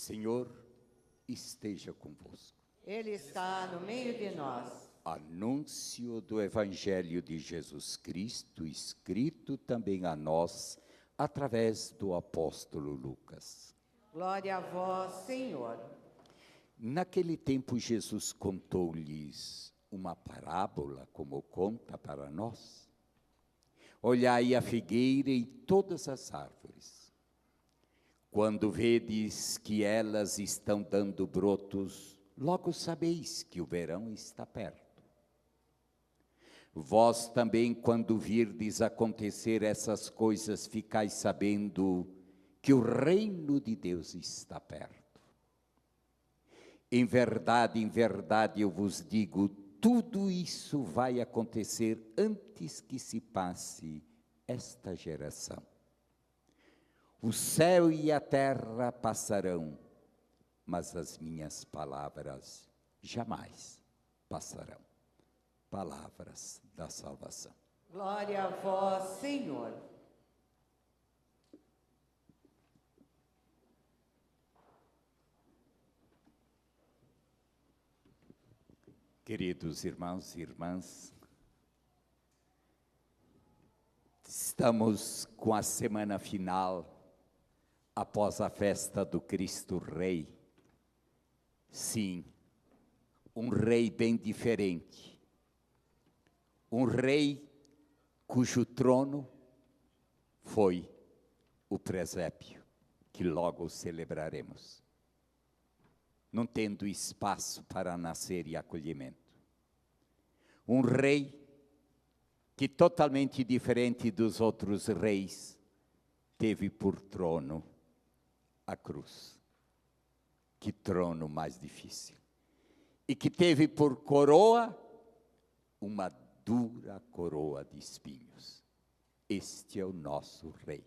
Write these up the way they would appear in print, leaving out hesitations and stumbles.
Senhor esteja convosco. Ele está no meio de nós. Anúncio do Evangelho de Jesus Cristo, escrito também a nós, através do apóstolo Lucas. Glória a vós, Senhor. Naquele tempo, Jesus contou-lhes uma parábola, como conta para nós. Olhai a figueira e todas as árvores. Quando vedes que elas estão dando brotos, logo sabeis que o verão está perto. Vós também, quando virdes acontecer essas coisas, ficais sabendo que o reino de Deus está perto. Em verdade, eu vos digo, tudo isso vai acontecer antes que se passe esta geração. O céu e a terra passarão, mas as minhas palavras jamais passarão. Palavras da salvação. Glória a vós, Senhor. Queridos irmãos e irmãs, estamos com a semana final após a festa do Cristo Rei. Sim, um rei bem diferente. Um rei cujo trono foi o presépio, que logo celebraremos, não tendo espaço para nascer e acolhimento. Um rei que, totalmente diferente dos outros reis, teve por trono a cruz. Que trono mais difícil. E que teve por coroa uma dura coroa de espinhos. Este é o nosso rei.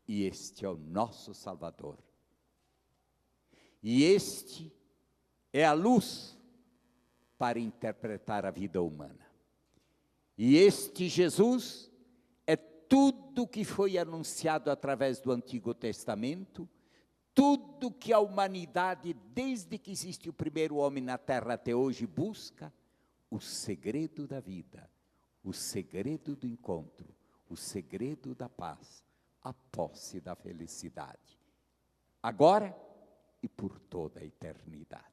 E este é o nosso Salvador. E este é a luz para interpretar a vida humana. E este Jesus é tudo que foi anunciado através do Antigo Testamento, tudo que a humanidade, desde que existe o primeiro homem na terra até hoje, busca, o segredo da vida, o segredo do encontro, o segredo da paz, a posse da felicidade, agora e por toda a eternidade.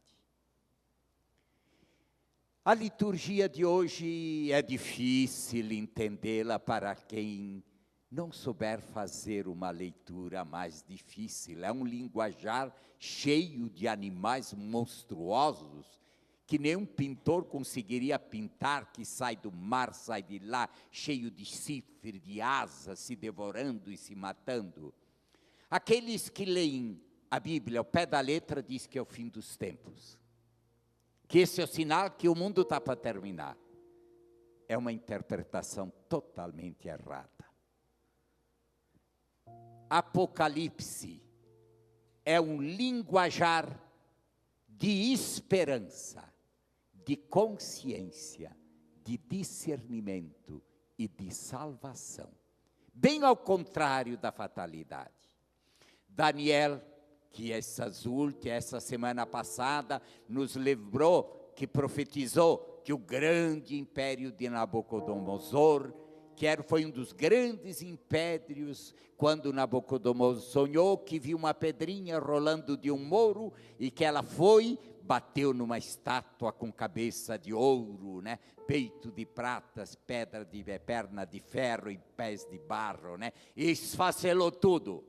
A liturgia de hoje é difícil entendê-la para quem não souber fazer uma leitura mais difícil. É um linguajar cheio de animais monstruosos, que nenhum pintor conseguiria pintar, que sai do mar, sai de lá, cheio de chifre, de asas, se devorando e se matando. Aqueles que leem a Bíblia ao pé da letra diz que é o fim dos tempos, que esse é o sinal que o mundo está para terminar. É uma interpretação totalmente errada. Apocalipse é um linguajar de esperança, de consciência, de discernimento e de salvação. Bem ao contrário da fatalidade. Daniel, que essa semana passada nos lembrou, que profetizou que o grande império de Nabucodonosor, foi um dos grandes impérios, quando Nabucodonosor sonhou que viu uma pedrinha rolando de um muro, e que ela bateu numa estátua com cabeça de ouro, peito de pratas, perna de ferro e pés de barro, e esfacelou tudo.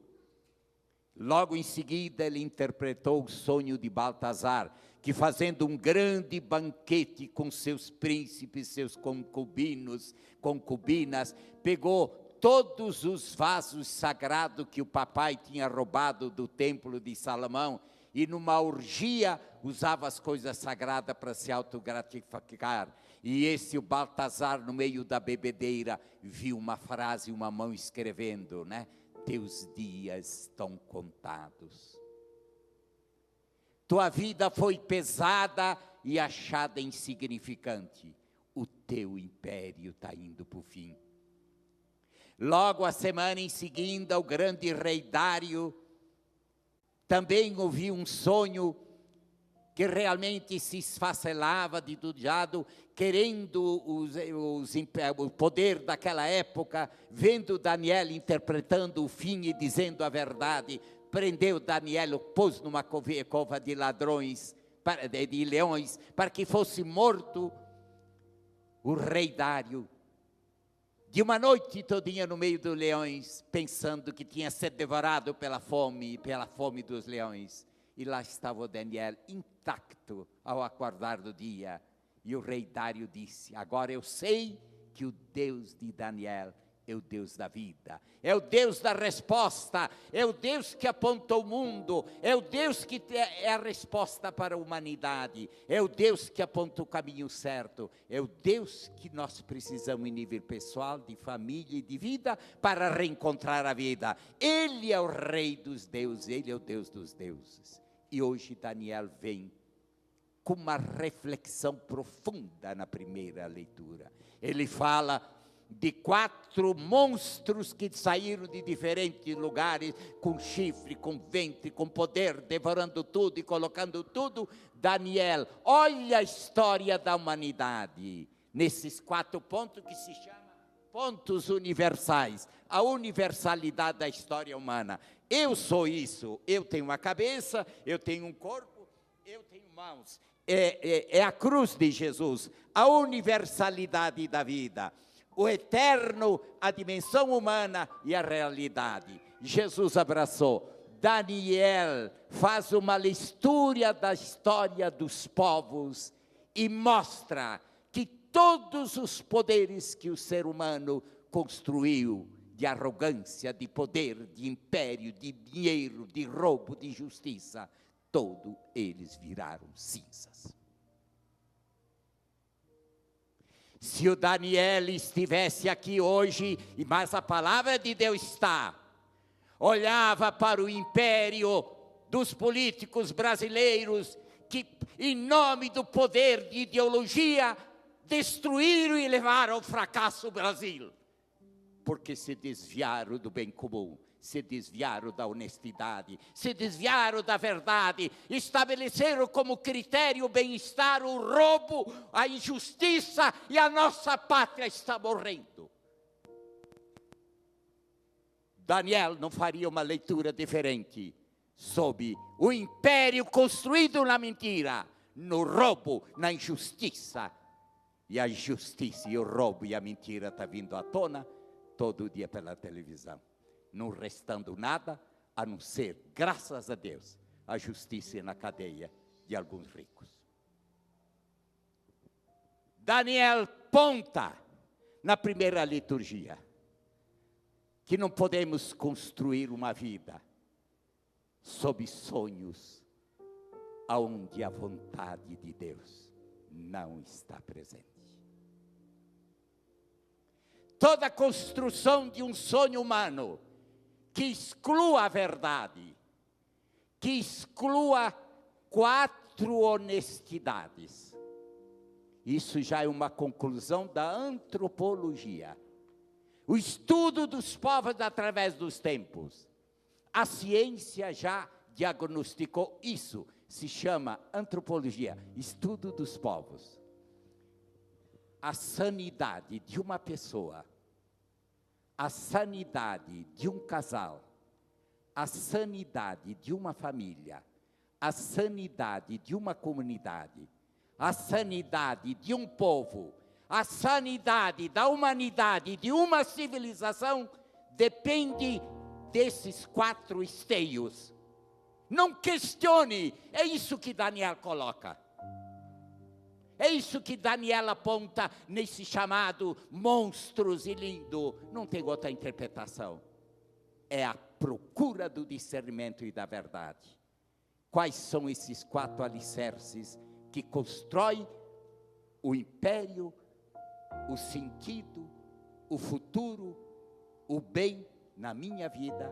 Logo em seguida ele interpretou o sonho de Baltazar, que fazendo um grande banquete com seus príncipes, seus concubinas, pegou todos os vasos sagrados que o papai tinha roubado do templo de Salomão, e numa orgia usava as coisas sagradas para se autogratificar. E o Baltazar, no meio da bebedeira, viu uma frase, uma mão escrevendo, teus dias estão contados. Tua vida foi pesada e achada insignificante. O teu império está indo para o fim. Logo a semana em seguida, o grande rei Dário Também ouvi um sonho que realmente se esfacelava de todo lado, querendo o poder daquela época, vendo Daniel interpretando o fim e dizendo a verdade, prendeu Daniel, o pôs numa cova de ladrões, de leões, para que fosse morto o rei Dário. De uma noite todinha no meio dos leões, pensando que tinha sido devorado pela fome dos leões. E lá estava o Daniel intacto ao acordar do dia. E o rei Dário disse: agora eu sei que o Deus de Daniel é o Deus da vida, é o Deus da resposta, é o Deus que aponta o mundo, é o Deus que é a resposta para a humanidade, é o Deus que aponta o caminho certo, é o Deus que nós precisamos em nível pessoal, de família e de vida, para reencontrar a vida. Ele é o Rei dos deuses, Ele é o Deus dos deuses. E hoje Daniel vem com uma reflexão profunda na primeira leitura. Ele fala de 4 monstros que saíram de diferentes lugares, com chifre, com ventre, com poder, devorando tudo e colocando tudo. Daniel, olha a história da humanidade, nesses 4 pontos que se chamam pontos universais, a universalidade da história humana. Eu sou isso, eu tenho uma cabeça, eu tenho um corpo, eu tenho mãos. É a cruz de Jesus, a universalidade da vida. O eterno, a dimensão humana e a realidade. Jesus abraçou. Daniel faz uma leitura da história dos povos e mostra que todos os poderes que o ser humano construiu, de arrogância, de poder, de império, de dinheiro, de roubo, de justiça, todos eles viraram cinzas. Se o Daniel estivesse aqui hoje, mas a palavra de Deus está, olhava para o império dos políticos brasileiros, que em nome do poder de ideologia, destruíram e levaram ao fracasso o Brasil, porque se desviaram do bem comum, se desviaram da honestidade, se desviaram da verdade, estabeleceram como critério o bem-estar, o roubo, a injustiça, e a nossa pátria está morrendo. Daniel não faria uma leitura diferente sobre o império construído na mentira, no roubo, na injustiça. E a injustiça e o roubo e a mentira estão vindo à tona todo dia pela televisão, não restando nada a não ser, graças a Deus, a justiça na cadeia de alguns ricos. Daniel ponta na primeira liturgia que não podemos construir uma vida sob sonhos aonde a vontade de Deus não está presente. Toda construção de um sonho humano que exclua a verdade, que exclua 4 honestidades. Isso já é uma conclusão da antropologia. O estudo dos povos através dos tempos. A ciência já diagnosticou isso. Se chama antropologia, estudo dos povos. A sanidade de uma pessoa, a sanidade de um casal, a sanidade de uma família, a sanidade de uma comunidade, a sanidade de um povo, a sanidade da humanidade, de uma civilização, depende desses 4 esteios. Não questione, é isso que Daniel coloca. É isso que Daniel aponta nesse chamado monstros e lindo. Não tem outra interpretação. É a procura do discernimento e da verdade. Quais são esses 4 alicerces que constroem o império, o sentido, o futuro, o bem na minha vida,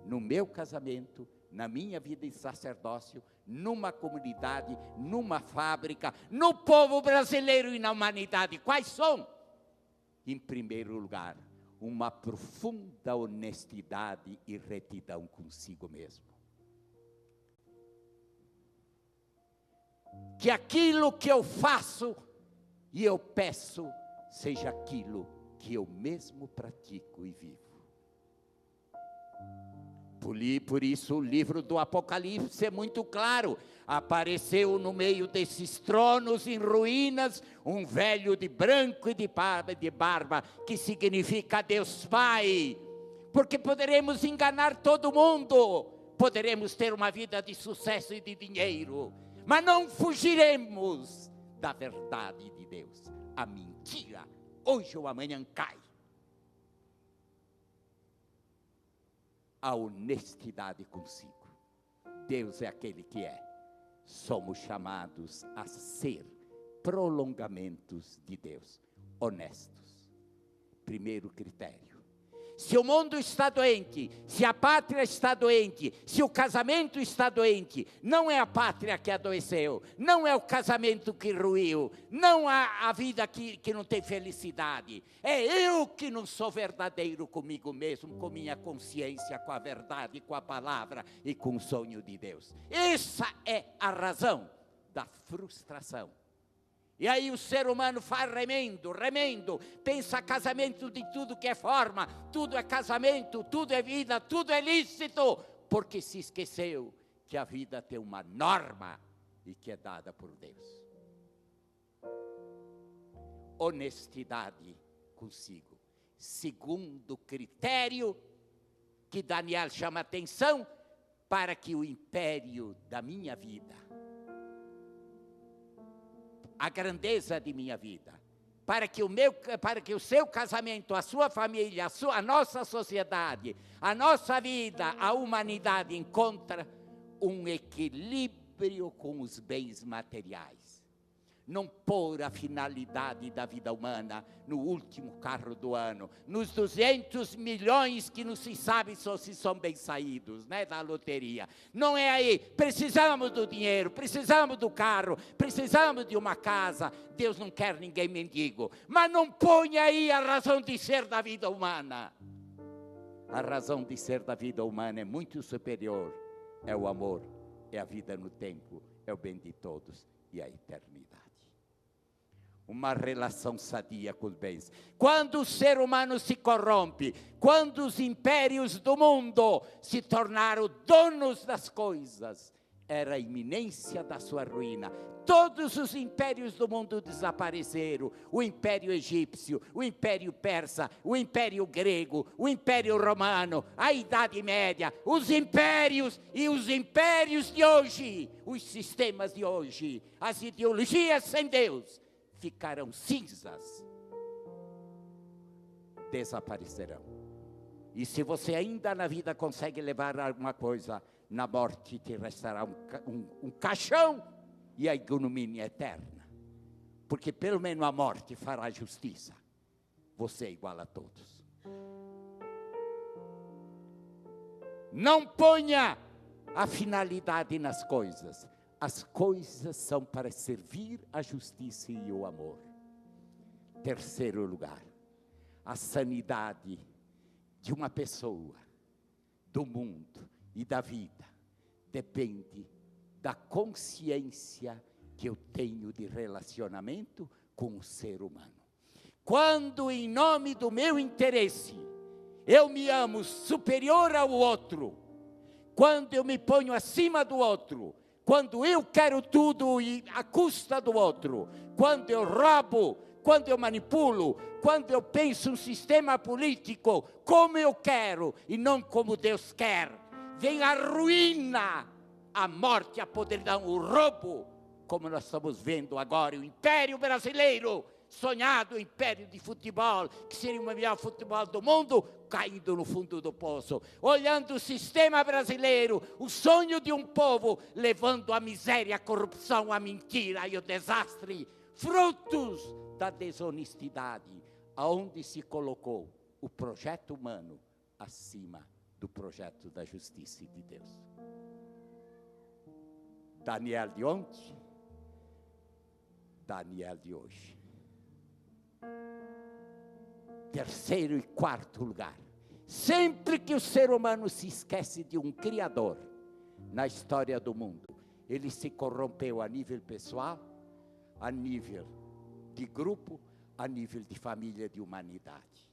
no meu casamento, na minha vida em sacerdócio, numa comunidade, numa fábrica, no povo brasileiro e na humanidade? Quais são? Em primeiro lugar, uma profunda honestidade e retidão consigo mesmo. que aquilo que eu faço e eu peço seja aquilo que eu mesmo pratico e vivo. Por isso o livro do Apocalipse é muito claro. Apareceu no meio desses tronos em ruínas um velho de branco e de barba, que significa Deus Pai. Porque poderemos enganar todo mundo, poderemos ter uma vida de sucesso e de dinheiro, mas não fugiremos da verdade de Deus. A mentira, hoje ou amanhã, cai. A honestidade consigo. Deus é aquele que é. Somos chamados a ser prolongamentos de Deus, honestos. Primeiro critério. Se o mundo está doente, se a pátria está doente, se o casamento está doente, não é a pátria que adoeceu, não é o casamento que ruiu, não é a vida que não tem felicidade, é eu que não sou verdadeiro comigo mesmo, com minha consciência, com a verdade, com a palavra e com o sonho de Deus. Essa é a razão da frustração. E aí o ser humano faz remendo, pensa casamento de tudo que é forma, tudo é casamento, tudo é vida, tudo é lícito, porque se esqueceu que a vida tem uma norma e que é dada por Deus. Honestidade consigo. Segundo critério que Daniel chama atenção, para que o império da minha vida, a grandeza de minha vida, para que o seu casamento, a sua família, a nossa sociedade, a nossa vida, a humanidade encontra um equilíbrio com os bens materiais. Não pôr a finalidade da vida humana no último carro do ano, nos 200 milhões que não se sabe se são bem saídos, né, da loteria. Não é aí. Precisamos do dinheiro, precisamos do carro, precisamos de uma casa. Deus não quer ninguém mendigo. Mas não põe aí a razão de ser da vida humana. A razão de ser da vida humana é muito superior. É o amor, é a vida no tempo, é o bem de todos e a eternidade. Uma relação sadia com os bens. Quando o ser humano se corrompe, quando os impérios do mundo se tornaram donos das coisas, era a iminência da sua ruína. Todos os impérios do mundo desapareceram. O império egípcio, o império persa, o império grego, o império romano, a Idade Média, os impérios e os impérios de hoje, os sistemas de hoje, as ideologias sem Deus, ficarão cinzas, desaparecerão. E se você ainda na vida consegue levar alguma coisa, na morte te restará um caixão e a ignomínia eterna. Porque pelo menos a morte fará justiça. Você é igual a todos. Não ponha a finalidade nas coisas. As coisas são para servir a justiça e o amor. Terceiro lugar, a sanidade de uma pessoa, do mundo e da vida, depende da consciência que eu tenho de relacionamento com o ser humano. Quando, em nome do meu interesse, eu me amo superior ao outro, quando eu me ponho acima do outro, quando eu quero tudo e à custa do outro, quando eu roubo, quando eu manipulo, quando eu penso um sistema político como eu quero e não como Deus quer, vem a ruína, a morte, a podridão, o roubo, como nós estamos vendo agora, o Império Brasileiro, sonhado império de futebol, que seria o melhor futebol do mundo, caindo no fundo do poço, olhando o sistema brasileiro, o sonho de um povo, levando a miséria, a corrupção, a mentira e o desastre, frutos da desonestidade, aonde se colocou o projeto humano acima do projeto da justiça de Deus. Daniel de ontem, Daniel de hoje. Terceiro e quarto lugar, sempre que o ser humano se esquece de um Criador na história do mundo, ele se corrompeu a nível pessoal, a nível de grupo, a nível de família, de humanidade.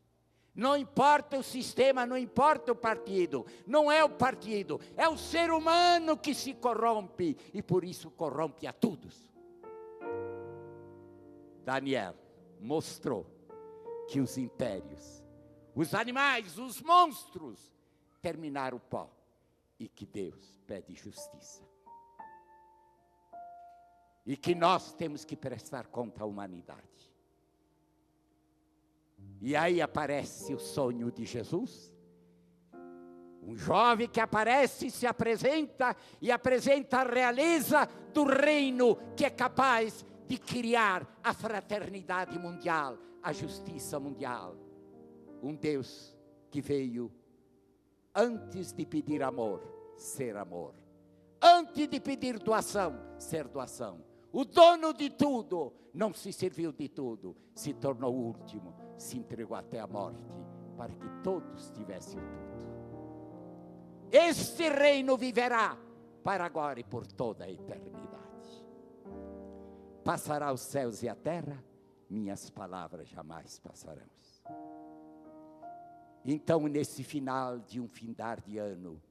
Não importa o sistema, não importa o partido, não é o partido, é o ser humano que se corrompe e por isso corrompe a todos. Daniel mostrou que os impérios, os animais, os monstros terminaram o pó e que Deus pede justiça. E que nós temos que prestar conta à humanidade. E aí aparece o sonho de Jesus. Um jovem que aparece e se apresenta, e apresenta a realeza do reino que é capaz de criar a fraternidade mundial, a justiça mundial. Um Deus que veio, antes de pedir amor, ser amor. Antes de pedir doação, ser doação. O dono de tudo, não se serviu de tudo, se tornou o último, se entregou até a morte, para que todos tivessem tudo. Este reino viverá para agora e por toda a eternidade. Passará os céus e a terra, minhas palavras jamais passarão. Então, nesse final de um findar de ano,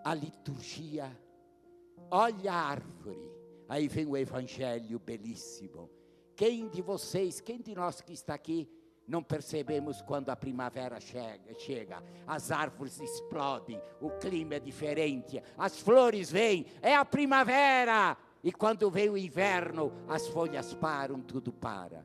a liturgia, olha a árvore. Aí vem o evangelho belíssimo. Quem de vocês, quem de nós que está aqui, não percebemos quando a primavera chega, as árvores explodem, o clima é diferente, as flores vêm, é a primavera. E quando vem o inverno, as folhas param, tudo para.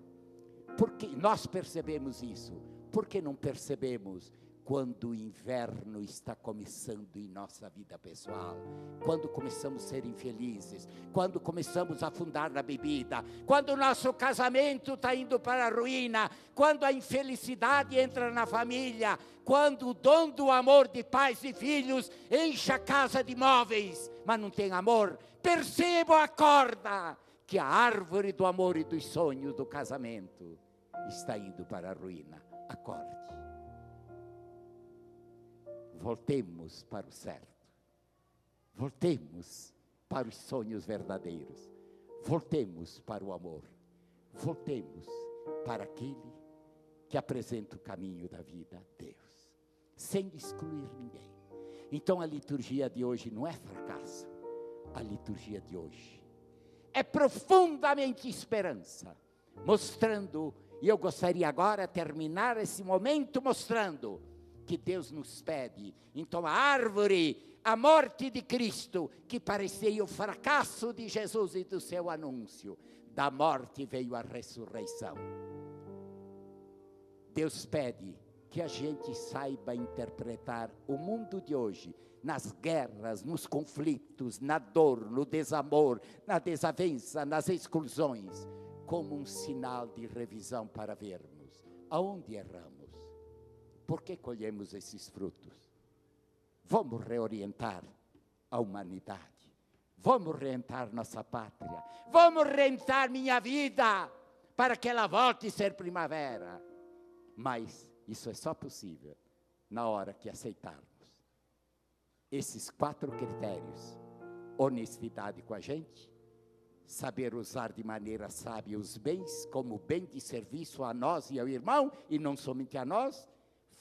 Porque nós percebemos isso. Por que não percebemos quando o inverno está começando em nossa vida pessoal, quando começamos a ser infelizes, quando começamos a afundar na bebida, quando o nosso casamento está indo para a ruína, quando a infelicidade entra na família, quando o dom do amor de pais e filhos enche a casa de móveis, mas não tem amor? Perceba, acorda, que a árvore do amor e dos sonhos do casamento está indo para a ruína. Acorde. Voltemos para o certo. Voltemos para os sonhos verdadeiros. Voltemos para o amor. Voltemos para aquele que apresenta o caminho da vida, Deus, sem excluir ninguém. Então a liturgia de hoje não é fracasso. A liturgia de hoje é profundamente esperança, mostrando, e eu gostaria agora de terminar esse momento mostrando que Deus nos pede. Então a árvore, a morte de Cristo, que parecia o fracasso de Jesus e do seu anúncio, da morte veio a ressurreição. Deus pede que a gente saiba interpretar o mundo de hoje, nas guerras, nos conflitos, na dor, no desamor, na desavença, nas exclusões, como um sinal de revisão para vermos aonde erramos. Por que colhemos esses frutos? Vamos reorientar a humanidade. Vamos reorientar nossa pátria. Vamos reorientar minha vida para que ela volte a ser primavera. Mas isso é só possível na hora que aceitarmos esses 4 critérios: honestidade com a gente, saber usar de maneira sábia os bens como bem de serviço a nós e ao irmão, e não somente a nós.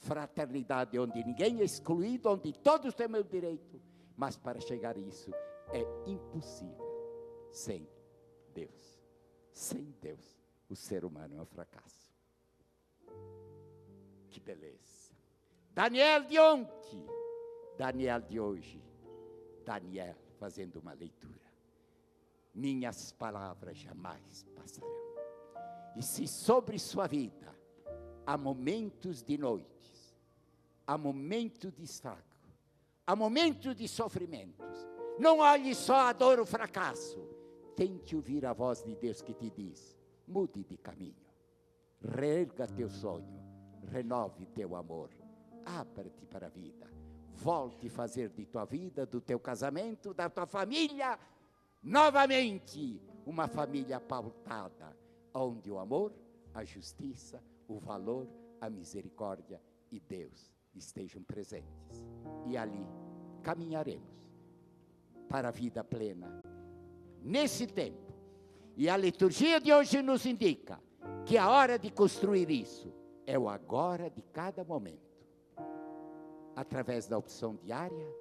Fraternidade onde ninguém é excluído, onde todos temos o direito. Mas para chegar a isso é impossível sem Deus. Sem Deus, o ser humano é um fracasso. Que beleza! Daniel de ontem, Daniel de hoje, Daniel fazendo uma leitura. Minhas palavras jamais passarão. E se sobre sua vida há momentos de noites, há momentos de estrago, há momentos de sofrimentos, não olhe só a dor, o fracasso. Tente ouvir a voz de Deus que te diz: mude de caminho, reerga teu sonho, renove teu amor, abra-te para a vida, volte a fazer de tua vida, do teu casamento, da tua família, novamente uma família pautada, onde o amor, a justiça, o valor, a misericórdia e Deus estejam presentes. E ali caminharemos para a vida plena. Nesse tempo. E a liturgia de hoje nos indica que a hora de construir isso é o agora de cada momento. Através da opção diária,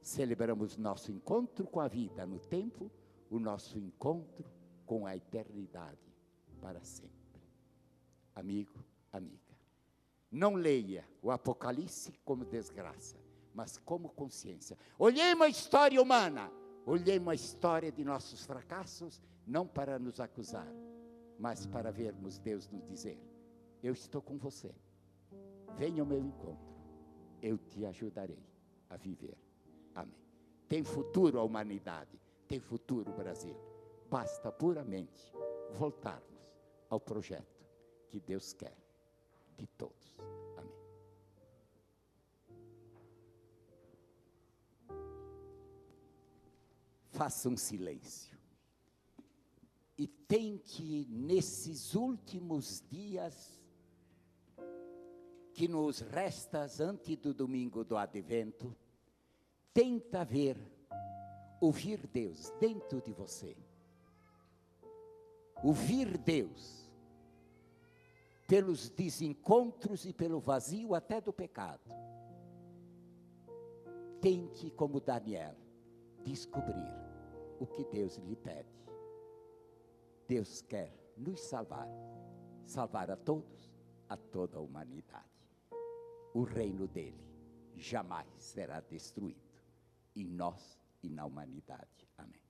celebramos nosso encontro com a vida no tempo, o nosso encontro com a eternidade para sempre. Amigo, amiga, não leia o Apocalipse como desgraça, mas como consciência. Olhemos a história humana, olhemos a história de nossos fracassos, não para nos acusar, mas para vermos Deus nos dizer: eu estou com você, venha ao meu encontro, eu te ajudarei a viver. Amém. Tem futuro a humanidade, tem futuro o Brasil. Basta puramente voltarmos ao projeto que Deus quer de todos. Amém. Faça um silêncio. E tente, nesses últimos dias que nos resta antes do domingo do Advento, tenta ouvir Deus dentro de você. Ouvir Deus pelos desencontros e pelo vazio até do pecado. Tente, como Daniel, descobrir o que Deus lhe pede. Deus quer nos salvar, salvar a todos, a toda a humanidade. O reino dele jamais será destruído, em nós e na humanidade. Amém.